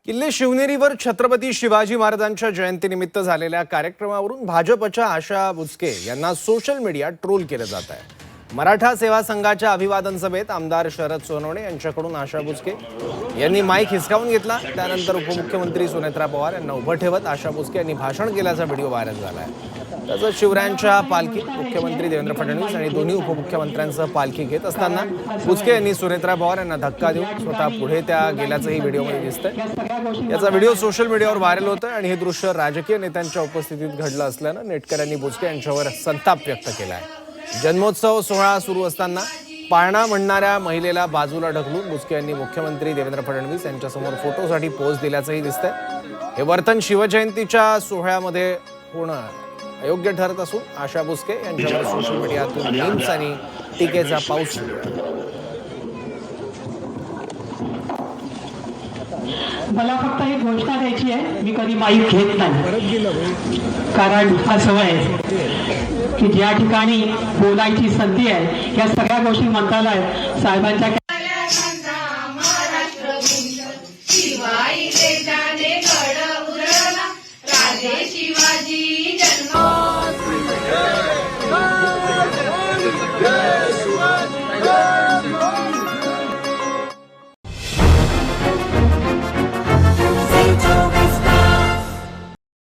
किल्ले शिवनेरीवर छत्रपती शिवाजी महाराजांच्या जयंतीनिमित्त झालेल्या कार्यक्रमावरून भाजपच्या आशा बुचके यांना सोशल मीडिया ट्रोल केलं जात आहे। मराठा सेवा संघाच्या अभिवादन सभेत आमदार शरद सोनवणे यांच्याकडून आशा बुचके यांनी माईक हिसकावून घेतला। त्यानंतर उपमुख्यमंत्री सुनेत्रा पवार यांना उभं ठेवत आशा बुचके यांनी भाषण केल्याचा व्हिडिओ व्हायरल झाला आहे। तसंच शिवरायांच्या पालखीत मुख्यमंत्री देवेंद्र फडणवीस आणि दोन्ही उपमुख्यमंत्र्यांसह पालखी घेत असताना बुचके यांनी सुनेत्रा पवार यांना धक्का देऊन स्वतः पुढे त्या गेल्याचंही व्हिडिओमध्ये दिसतंय। याचा व्हिडिओ सोशल मीडियावर व्हायरल होतोय आणि हे दृश्य राजकीय नेत्यांच्या उपस्थितीत घडलं असल्यानं नेटकऱ्यांनी बुचके यांच्यावर संताप व्यक्त केला आहे। जन्मोत्सव सोहळा सुरू असताना पाळणा म्हणणाऱ्या महिलेला बाजूला ढकलून बुचके यांनी मुख्यमंत्री देवेंद्र फडणवीस यांच्यासमोर फोटोसाठी पोज दिल्याचंही दिसतंय। हे वर्तन शिवजयंतीच्या सोहळ्यामध्ये होणं अयोग्य ठरत असून आशा बुचके यांच्यावर सोशल मीडियातून मीम्स आणि टीकेचा पाऊस सुरू आहे। मला फक्त एक घोषणा द्यायची आहे, मी कधी माईक घेत नाही, कारण असं आहे की ज्या ठिकाणी बोलायची संधी आहे या सगळ्या गोष्टी मंत्रालय साहेबांच्या